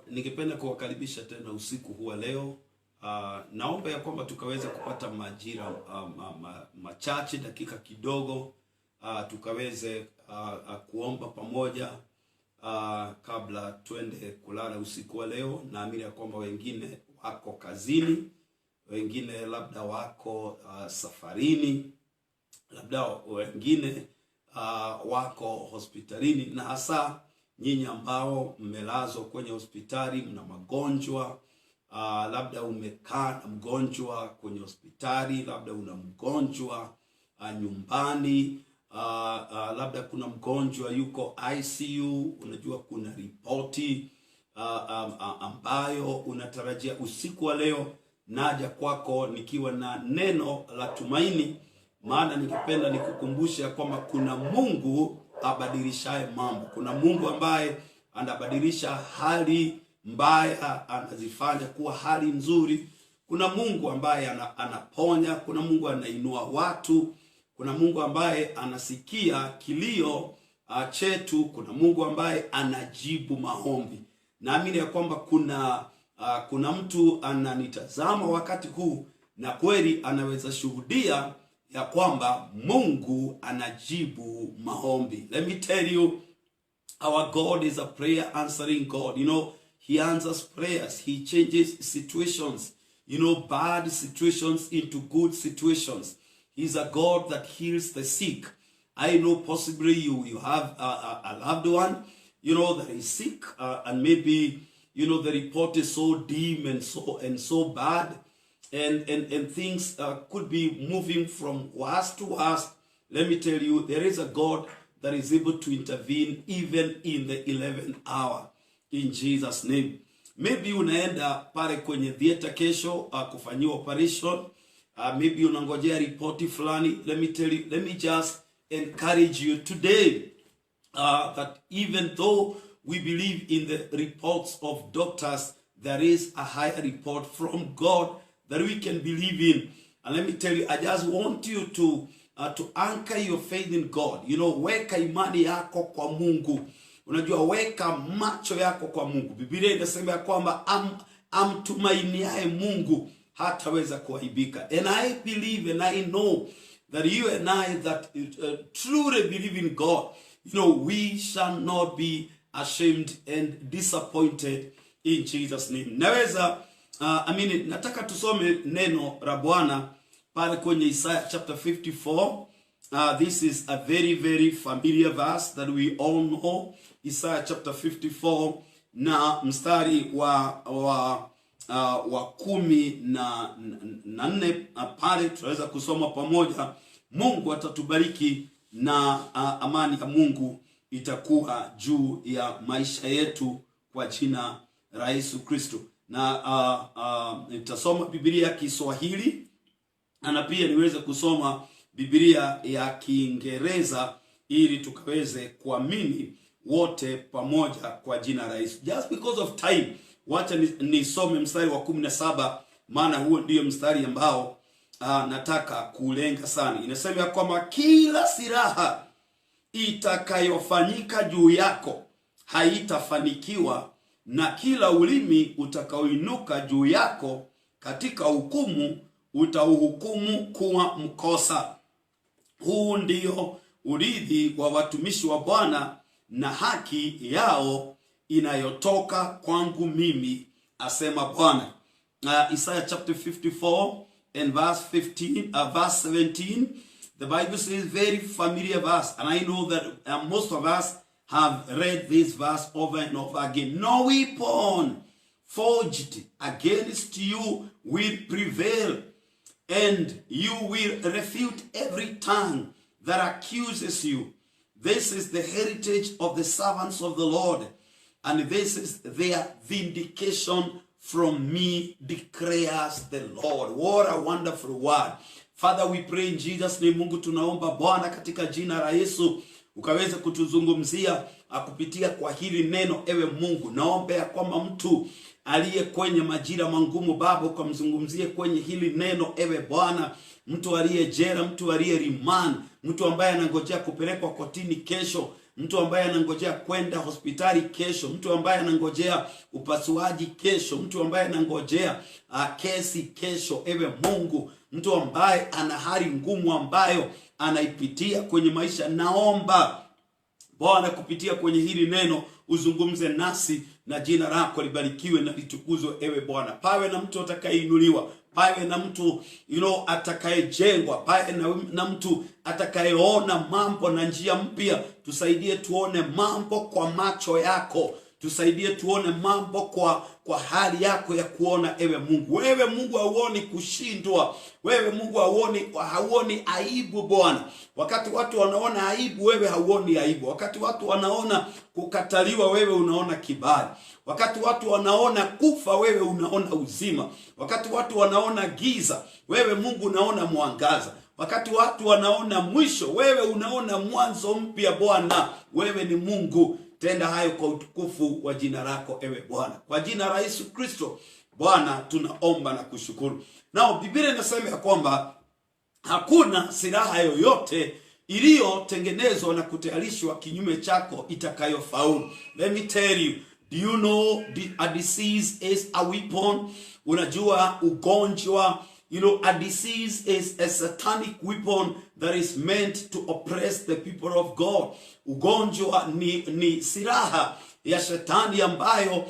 Ningependa kuwakaribisha tena usiku huwa leo. Naomba ya kwamba tukaweze kupata majira machache, dakika kidogo, tukaweze kuomba pamoja kabla twende kulala usiku wa leo. Naamini ya kwamba wengine wako kazini, wengine labda wako safarini, labda wengine wako hospitalini, na hasa nyinyi ambao mmelazwa kwenye hospitali, mna magonjwa, labda umekaa na mgonjwa kwenye hospitali, labda una mgonjwa nyumbani, labda kuna mgonjwa yuko ICU, unajua kuna ripoti ambayo unatarajia. Usiku wa leo naja kwako nikiwa na neno la tumaini, maana ningependa nikukumbusha kwamba kuna Mungu abadilishaye mambo. Kuna Mungu ambaye anabadilisha hali mbaya, anazifanya kuwa hali nzuri. Kuna Mungu ambaye anaponya, kuna Mungu anainua watu, kuna Mungu ambaye anasikia kilio chetu, kuna Mungu ambaye anajibu maombi. Naamini ya kwamba kuna mtu ananitazama wakati huu na kweli anaweza shuhudia ya kwamba Mungu anajibu maombi. Let me tell you, our God is a prayer answering God. You know, He answers prayers. He changes situations, bad situations into good situations. He's a God that heals the sick. I know possibly you have a loved one, that is sick, and maybe, the report is so dim and so bad. And things could be moving from worse to worse. Let me tell you, there is a God that is able to intervene even in the 11th hour, in Jesus' name. Maybe unaenda pale kwenye theater kesho kufanyiwa operation. Maybe unangojea ripoti fulani. Let me tell you, let me just encourage you today that even though we believe in the reports of doctors, there is a higher report from God that we can believe in. And let me tell you, I just want you to anchor your faith in God. Weka imani yako kwa Mungu. Unajua, weka macho yako kwa Mungu. Biblia inasema ya kwamba amtumainiaye Mungu hataweza kuaibika. And I believe and I know that you and I that truly believe in God, we shall not be ashamed and disappointed in Jesus' name. Nataka tusome neno la Bwana pale kwenye Isaiah chapter 54. This is a very, very familiar verse that we all know. Isaiah chapter 54 na mstari wa 14 pale tunaweza kusoma pamoja. Mungu atatubariki na amani ya Mungu itakuwa juu ya maisha yetu kwa jina la Yesu Kristo. Na nitasoma Biblia ya Kiswahili na pia niweze kusoma Biblia ya Kiingereza ili tukaweze kuamini wote pamoja kwa jina la Yesu. Just because of time, wacha nisome mstari wa 17, maana huo ndio mstari ambao nataka kulenga sana. Inasema kwamba kila silaha itakayofanyika juu yako haitafanikiwa, na kila ulimi utakaoinuka juu yako katika hukumu utauhukumu kuwa mkosa. Huu ndio urithi wa watumishi wa Bwana, na haki yao inayotoka kwangu mimi, asema Bwana. Isaiah chapter 54 and verse 17. The Bible says, very familiar verse, and I know that most of us have read this verse over and over again. No weapon forged against you will prevail, and you will refute every tongue that accuses you. This is the heritage of the servants of the Lord, and this is their vindication from me, declares the Lord. What a wonderful word. Father, we pray in Jesus' name. Mungu, tunaomba Bwana katika jina la Yesu ukaweze kutuzungumzia kupitia kwa hili neno. Ewe Mungu, naomba ya kwamba mtu aliye kwenye majira mangumu, Baba, ukamzungumzie kwenye hili neno. Ewe Bwana, mtu aliye jela, mtu aliye rimani, mtu ambaye anangojea kupelekwa kotini kesho, mtu ambaye anangojea kwenda hospitali kesho, mtu ambaye anangojea upasuaji kesho, mtu ambaye anangojea kesi kesho, ewe Mungu, mtu ambaye ana hali ngumu ambayo anaipitia kwenye maisha, naomba Bwana kupitia kwenye hili neno uzungumze nasi na jina lako libarikiwe na litukuzwe, ewe Bwana. Pawe na mtu atakayeinuliwa, pawe na mtu atakayejengwa, pawe na mtu atakayeona mambo na njia mpya. Tusaidie tuone mambo kwa macho yako, tusaidie tuone mambo kwa hali yako ya kuona, ewe Mungu. Wewe Mungu hauoni kushindwa, wewe Mungu hauoni aibu Bwana. Wakati watu wanaona aibu, wewe hauoni aibu. Wakati watu wanaona kukataliwa, wewe unaona kibali. Wakati watu wanaona kufa, wewe unaona uzima. Wakati watu wanaona giza, wewe Mungu unaona mwangaza. Wakati watu wanaona mwisho, wewe unaona mwanzo mpya Bwana. Wewe ni Mungu. Tenda hayo kwa utukufu wa jina lako, ewe Bwana. Kwa jina la Yesu Kristo Bwana tunaomba na kushukuru. Nao Biblia inasema ya kwamba hakuna silaha yoyote iliyotengenezwa na kutayarishwa kinyume chako itakayofaulu. Let me tell you, do you know a disease is a weapon? Unajua ugonjwa, a disease is a satanic weapon that is meant to oppress the people of God. Ugonjwa ni silaha ya shetani ambayo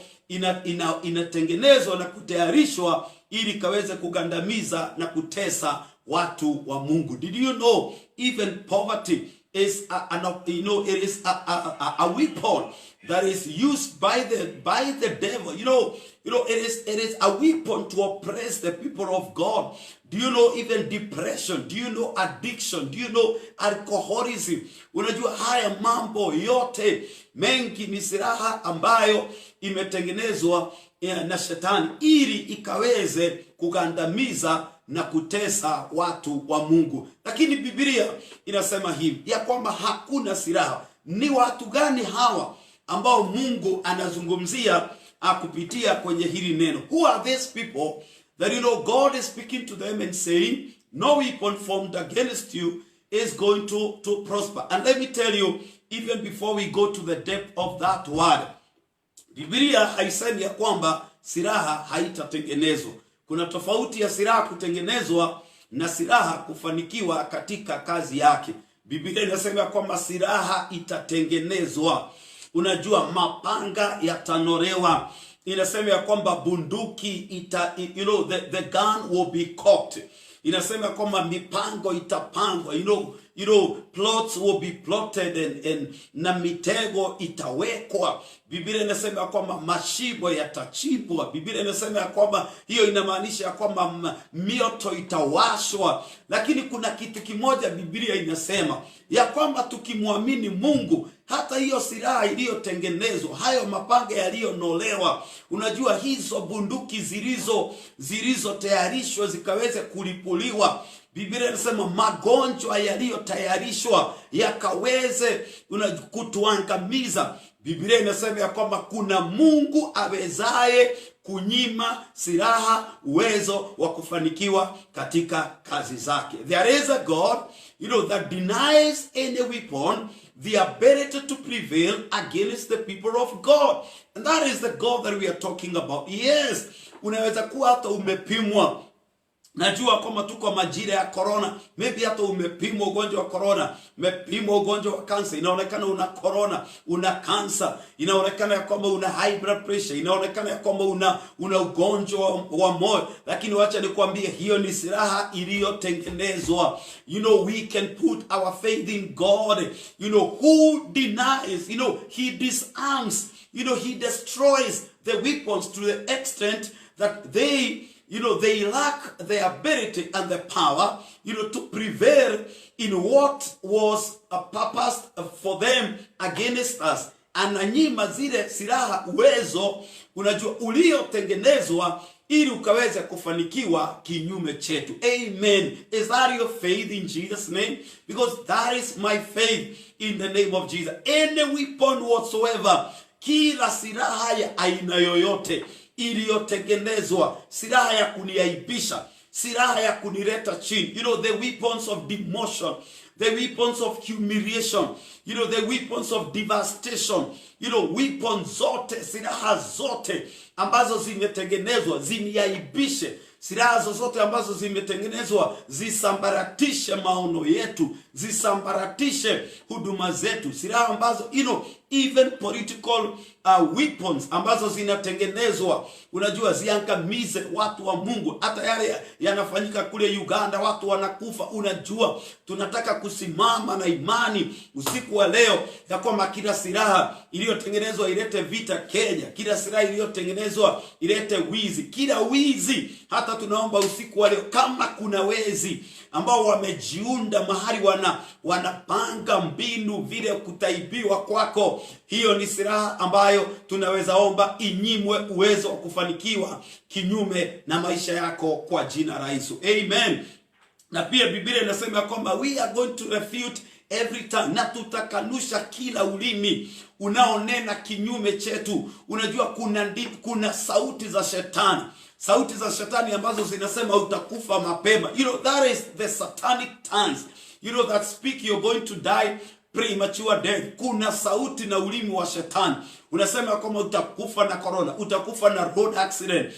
inatengenezwa na kutayarishwa ili kaweze kugandamiza na kutesa watu wa Mungu. Did you know even poverty is it is a weapon that is used by the devil. It is a weapon to oppress the people of God. Do you know even depression? Do you know addiction? Do you know alcoholism? Unajua haya mambo yote mengi ni silaha ambayo imetengenezwa na shetani ili ikaweze kugandamiza na kutesa watu wa Mungu. Lakini Biblia inasema hivi ya kwamba hakuna silaha. Ni watu gani hawa ambao Mungu anazungumzia kupitia kwenye hili neno? Who are these people that God is speaking to them and saying no weapon formed against you is going to prosper? And let me tell you, even before we go to the depth of that word, Biblia haisemi ya kwamba silaha haitatengenezwa. Kuna tofauti ya silaha kutengenezwa na silaha kufanikiwa katika kazi yake. Biblia inasema kwamba silaha itatengenezwa. Unajua mapanga yatanolewa. Inasema ya kwamba bunduki the gun will be cocked. Inasema kwamba mipango itapangwa. Plots will be plotted and na mitego itawekwa. Biblia inasema kwamba mashimo yatachimbwa. Biblia inasema kwamba hiyo inamaanisha kwamba mioto itawashwa. Lakini kuna kitu kimoja Biblia inasema ya kwamba tukimwamini Mungu, hata hiyo silaha iliyotengenezwa, hayo mapanga yaliyonolewa, unajua hizo bunduki zilizotayarishwa zikaweze kulipuliwa. Biblia inasema magonjwa yaliyotayarishwa yakaweze kutuangamiza. Biblia inasema ya kwamba kuna Mungu awezaye kunyima silaha uwezo wa kufanikiwa katika kazi zake. There is a God, that denies any weapon the ability to prevail against the people of God. And that is the God that we are talking about. Yes, unaweza kuwa hata umepimwa. Najua kama tuko majira ya corona, maybe hata umepimwa ugonjwa wa corona, umepimwa ugonjwa wa cancer, inaonekana una corona, una cancer, inaonekana ya kwamba una high blood pressure, inaonekana ya kwamba una ugonjwa wa moyo. Lakini wacha nikwambie, hiyo ni silaha iliyotengenezwa. We can put our faith in God. Who denies, he disarms, he destroys the weapons to the extent that they lack the ability and the power, to prevail in what was purposed for them against us. Ananyima zile silaha uwezo, unajua uliotengenezwa ili ukaweze kufanikiwa kinyume chetu. Amen. Is that your faith in Jesus' name? Because that is my faith in the name of Jesus. Any weapon whatsoever, kila silaha ya aina yoyote iliyotengenezwa, silaha ya kuniaibisha, silaha ya kunileta chini, the weapons of demotion, the weapons of humiliation, the weapons of devastation, weapons zote, silaha zote ambazo zimetengenezwa ziniaibishe, silaha zozote ambazo zimetengenezwa zisambaratishe maono yetu, zisambaratishe huduma zetu, silaha ambazo even political weapons ambazo zinatengenezwa, unajua, ziangamize watu wa Mungu. Hata yale yanafanyika kule Uganda, watu wanakufa. Unajua, tunataka kusimama na imani usiku wa leo ya kwamba kila silaha iliyotengenezwa ilete vita Kenya, kila silaha iliyotengenezwa ilete wizi, kila wizi. Hata tunaomba usiku wa leo, kama kuna wezi ambao wamejiunda mahali wanapanga mbinu vile kutaibiwa kwako, hiyo ni silaha ambayo tunaweza omba inyimwe uwezo wa kufanikiwa kinyume na maisha yako kwa jina la Yesu. Amen. Na pia Biblia inasema kwamba we are going to refute every time, na tutakanusha kila ulimi unaonena kinyume chetu. Unajua, kuna sauti za shetani, sauti za shetani ambazo zinasema utakufa mapema. That is the satanic tongues, that speak you're going to die premature death. Kuna sauti na ulimi wa shetani unasema kama utakufa na corona, utakufa na road accident.